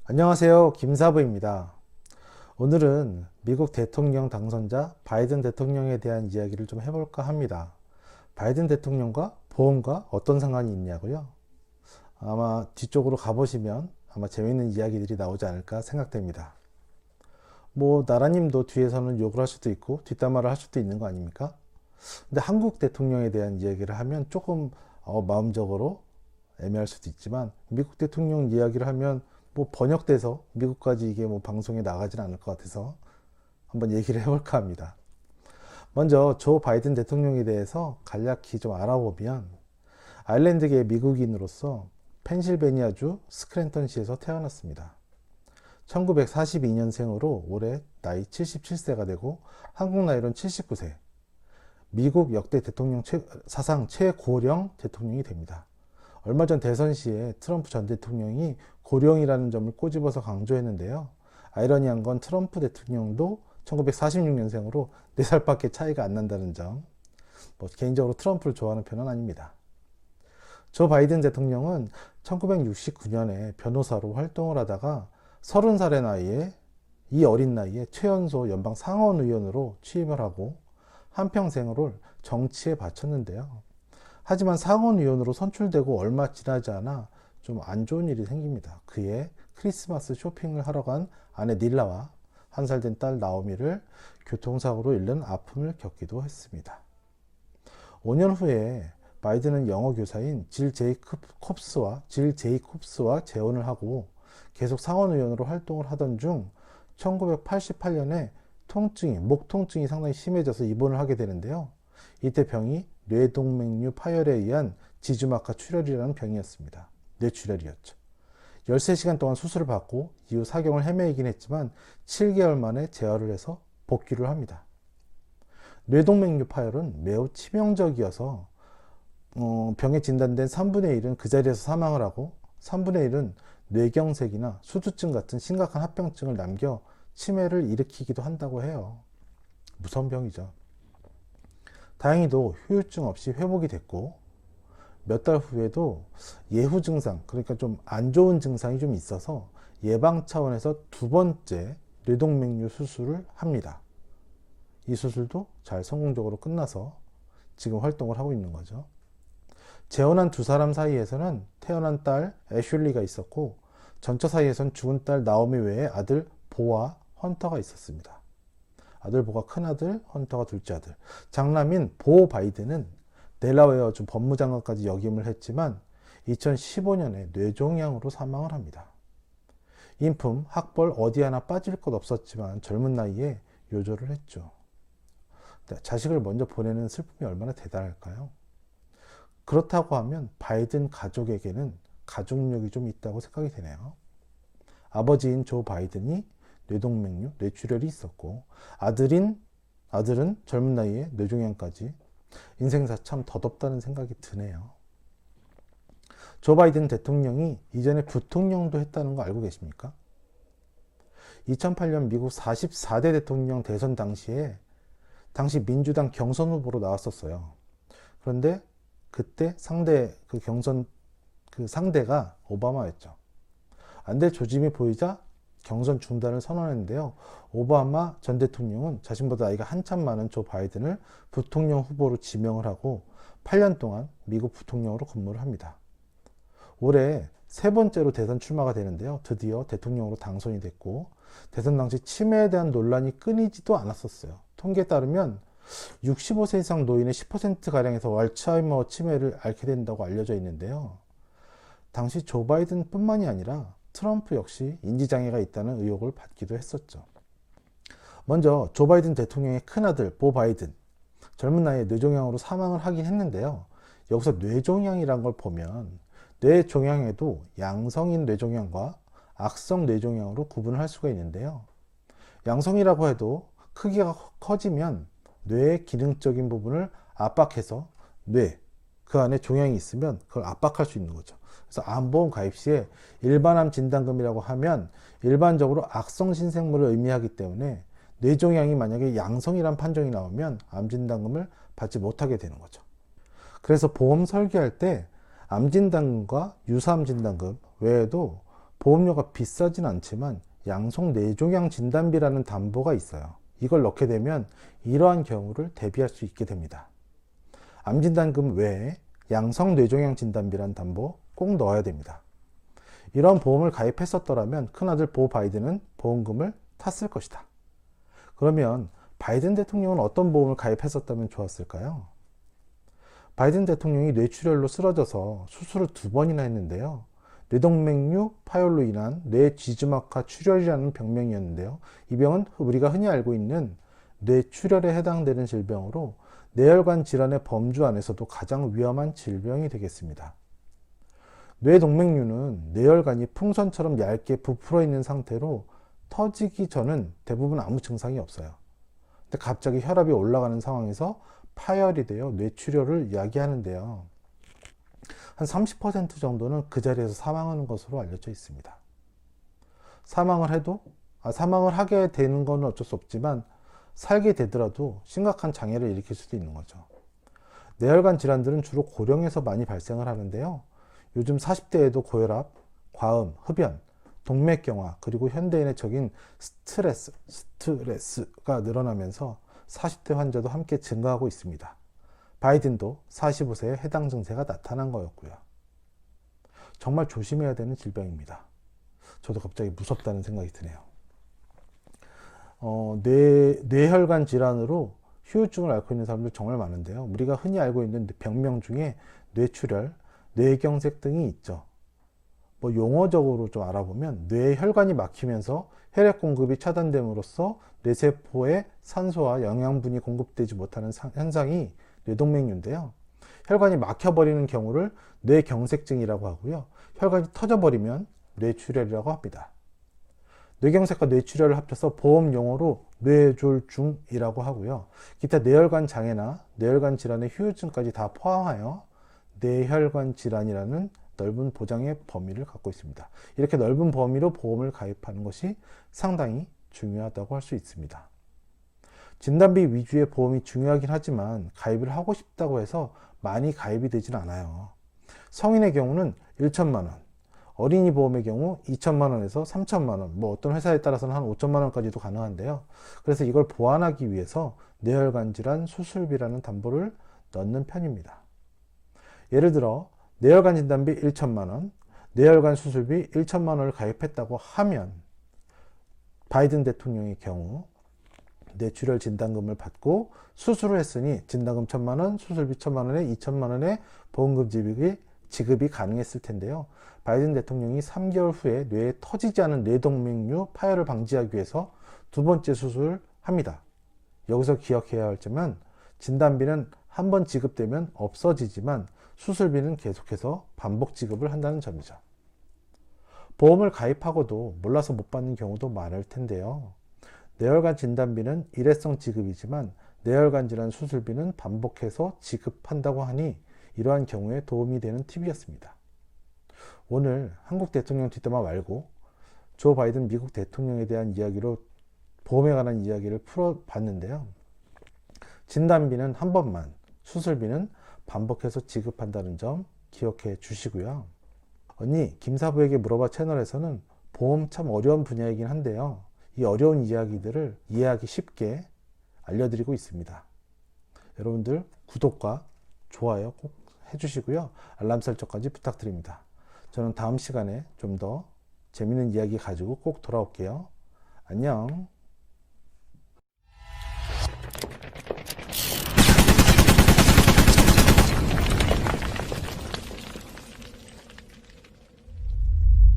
안녕하세요. 김사부입니다. 오늘은 미국 대통령 당선자 바이든 대통령에 대한 이야기를 좀 해볼까 합니다. 바이든 대통령과 보험과 어떤 상관이 있냐고요? 아마 뒤쪽으로 가보시면 아마 재밌는 이야기들이 나오지 않을까 생각됩니다. 나라님도 뒤에서는 욕을 할 수도 있고 뒷담화를 할 수도 있는 거 아닙니까? 근데 한국 대통령에 대한 이야기를 하면 조금 마음적으로 애매할 수도 있지만, 미국 대통령 이야기를 하면 번역돼서 미국까지 이게 방송에 나가진 않을 것 같아서 한번 얘기를 해볼까 합니다. 먼저 조 바이든 대통령에 대해서 간략히 좀 알아보면, 아일랜드계 미국인으로서 펜실베니아주 스크랜턴시에서 태어났습니다. 1942년생으로 올해 나이 77세가 되고 한국 나이로는 79세, 미국 역대 대통령 사상 최고령 대통령이 됩니다. 얼마 전 대선 시에 트럼프 전 대통령이 고령이라는 점을 꼬집어서 강조했는데요. 아이러니한 건 트럼프 대통령도 1946년생으로 4살밖에 차이가 안 난다는 점. 개인적으로 트럼프를 좋아하는 편은 아닙니다. 조 바이든 대통령은 1969년에 변호사로 활동을 하다가 30살의 나이에, 이 어린 나이에 최연소 연방 상원의원으로 취임을 하고 한평생을 정치에 바쳤는데요. 하지만 상원의원으로 선출되고 얼마 지나지 않아 좀 안 좋은 일이 생깁니다. 그해 크리스마스 쇼핑을 하러 간 아내 닐라와 1살 된 딸 나오미를 교통사고로 잃는 아픔을 겪기도 했습니다. 5년 후에 바이든은 영어 교사인 질 제이콥스와 재혼을 하고 계속 상원의원으로 활동을 하던 중 1988년에 목 통증이 상당히 심해져서 입원을 하게 되는데요. 이때 병이 뇌동맥류 파열에 의한 지주막하 출혈이라는 병이었습니다. 뇌출혈이었죠. 13시간 동안 수술을 받고 이후 사경을 헤매이긴 했지만 7개월 만에 재활을 해서 복귀를 합니다. 뇌동맥류 파열은 매우 치명적이어서 병에 진단된 3분의 1은 그 자리에서 사망을 하고 3분의 1은 뇌경색이나 수두증 같은 심각한 합병증을 남겨 치매를 일으키기도 한다고 해요. 무서운 병이죠. 다행히도 후유증 없이 회복이 됐고 몇 달 후에도 예후 증상, 그러니까 좀 안 좋은 증상이 좀 있어서 예방 차원에서 2번째 뇌동맥류 수술을 합니다. 이 수술도 잘 성공적으로 끝나서 지금 활동을 하고 있는 거죠. 재혼한 두 사람 사이에서는 태어난 딸 애슐리가 있었고, 전처 사이에선 죽은 딸 나오미 외에 아들 보와 헌터가 있었습니다. 아들 보가 큰아들, 헌터가 둘째 아들. 장남인 보 바이든은 델라웨어주 법무장관까지 역임을 했지만 2015년에 뇌종양으로 사망을 합니다. 인품, 학벌 어디 하나 빠질 것 없었지만 젊은 나이에 요절을 했죠. 자식을 먼저 보내는 슬픔이 얼마나 대단할까요? 그렇다고 하면 바이든 가족에게는 가족력이 좀 있다고 생각이 되네요. 아버지인 조 바이든이 뇌동맥류, 뇌출혈이 있었고, 아들은 젊은 나이에 뇌종양까지. 인생사 참 덧없다는 생각이 드네요. 조 바이든 대통령이 이전에 부통령도 했다는 거 알고 계십니까? 2008년 미국 44대 대통령 대선 당시 민주당 경선 후보로 나왔었어요. 그런데 그때 상대가 오바마였죠. 안 될 조짐이 보이자 경선 중단을 선언했는데요. 오바마 전 대통령은 자신보다 나이가 한참 많은 조 바이든을 부통령 후보로 지명을 하고 8년 동안 미국 부통령으로 근무를 합니다. 올해 3번째로 대선 출마가 되는데요. 드디어 대통령으로 당선이 됐고, 대선 당시 치매에 대한 논란이 끊이지도 않았었어요. 통계에 따르면 65세 이상 노인의 10%가량에서 알츠하이머 치매를 앓게 된다고 알려져 있는데요. 당시 조 바이든 뿐만이 아니라 트럼프 역시 인지장애가 있다는 의혹을 받기도 했었죠. 먼저 조 바이든 대통령의 큰아들 보 바이든, 젊은 나이에 뇌종양으로 사망을 하긴 했는데요. 여기서 뇌종양이란 걸 보면 뇌종양에도 양성인 뇌종양과 악성 뇌종양으로 구분을 할 수가 있는데요. 양성이라고 해도 크기가 커지면 뇌의 기능적인 부분을 압박해서 그 안에 종양이 있으면 그걸 압박할 수 있는 거죠. 그래서 암보험 가입 시에 일반암 진단금이라고 하면 일반적으로 악성 신생물을 의미하기 때문에 뇌종양이 만약에 양성이란 판정이 나오면 암 진단금을 받지 못하게 되는 거죠. 그래서 보험 설계할 때 암 진단금과 유사암 진단금 외에도 보험료가 비싸진 않지만 양성 뇌종양 진단비라는 담보가 있어요. 이걸 넣게 되면 이러한 경우를 대비할 수 있게 됩니다. 암 진단금 외에 양성 뇌종양 진단비라는 담보 꼭 넣어야 됩니다. 이런 보험을 가입했었더라면 큰아들 보 바이든은 보험금을 탔을 것이다. 그러면 바이든 대통령은 어떤 보험을 가입했었다면 좋았을까요? 바이든 대통령이 뇌출혈로 쓰러져서 수술을 2번이나 했는데요. 뇌동맥류 파열로 인한 뇌쥐주막하 출혈이라는 병명이었는데요. 이 병은 우리가 흔히 알고 있는 뇌출혈에 해당되는 질병으로 뇌혈관 질환의 범주 안에서도 가장 위험한 질병이 되겠습니다. 뇌동맥류는 뇌혈관이 풍선처럼 얇게 부풀어 있는 상태로 터지기 전은 대부분 아무 증상이 없어요. 근데 갑자기 혈압이 올라가는 상황에서 파열이 되어 뇌출혈을 야기하는데요. 한 30% 정도는 그 자리에서 사망하는 것으로 알려져 있습니다. 사망을 하게 되는 건 어쩔 수 없지만 살게 되더라도 심각한 장애를 일으킬 수도 있는 거죠. 뇌혈관 질환들은 주로 고령에서 많이 발생을 하는데요. 요즘 40대에도 고혈압, 과음, 흡연, 동맥경화, 그리고 현대인의 적인 스트레스가 늘어나면서 40대 환자도 함께 증가하고 있습니다. 바이든도 45세에 해당 증세가 나타난 거였고요. 정말 조심해야 되는 질병입니다. 저도 갑자기 무섭다는 생각이 드네요. 뇌혈관 질환으로 후유증을 앓고 있는 사람들 정말 많은데요. 우리가 흔히 알고 있는 병명 중에 뇌출혈, 뇌경색 등이 있죠. 용어적으로 좀 알아보면 뇌혈관이 막히면서 혈액 공급이 차단됨으로써 뇌세포에 산소와 영양분이 공급되지 못하는 현상이 뇌동맥류인데요. 혈관이 막혀버리는 경우를 뇌경색증이라고 하고요. 혈관이 터져버리면 뇌출혈이라고 합니다. 뇌경색과 뇌출혈을 합쳐서 보험 용어로 뇌졸중이라고 하고요. 기타 뇌혈관 장애나 뇌혈관 질환의 후유증까지 다 포함하여 뇌혈관 질환이라는 넓은 보장의 범위를 갖고 있습니다. 이렇게 넓은 범위로 보험을 가입하는 것이 상당히 중요하다고 할 수 있습니다. 진단비 위주의 보험이 중요하긴 하지만 가입을 하고 싶다고 해서 많이 가입이 되진 않아요. 성인의 경우는 1천만 원, 어린이 보험의 경우 2천만 원에서 3천만 원, 어떤 회사에 따라서는 한 5천만 원까지도 가능한데요. 그래서 이걸 보완하기 위해서 뇌혈관 질환 수술비라는 담보를 넣는 편입니다. 예를 들어 뇌혈관 진단비 1천만 원, 뇌혈관 수술비 1천만 원을 가입했다고 하면 바이든 대통령의 경우 뇌출혈 진단금을 받고 수술을 했으니 진단금 1천만 원, 수술비 1천만 원에 2천만 원의 보험금 지급이 가능했을 텐데요. 바이든 대통령이 3개월 후에 뇌에 터지지 않은 뇌동맥류 파열을 방지하기 위해서 2번째 수술을 합니다. 여기서 기억해야 할 점은 진단비는 한 번 지급되면 없어지지만 수술비는 계속해서 반복 지급을 한다는 점이죠. 보험을 가입하고도 몰라서 못 받는 경우도 많을 텐데요. 뇌혈관 진단비는 일회성 지급이지만 뇌혈관 질환 수술비는 반복해서 지급한다고 하니 이러한 경우에 도움이 되는 팁이었습니다. 오늘 한국 대통령 뒷담화 말고 조 바이든 미국 대통령에 대한 이야기로 보험에 관한 이야기를 풀어봤는데요. 진단비는 한 번만, 수술비는 반복해서 지급한다는 점 기억해 주시고요. 언니, 김사부에게 물어봐 채널에서는 보험 참 어려운 분야이긴 한데요. 이 어려운 이야기들을 이해하기 쉽게 알려드리고 있습니다. 여러분들 구독과 좋아요 꼭 해주시고요. 알람 설정까지 부탁드립니다. 저는 다음 시간에 좀 더 재밌는 이야기 가지고 꼭 돌아올게요. 안녕.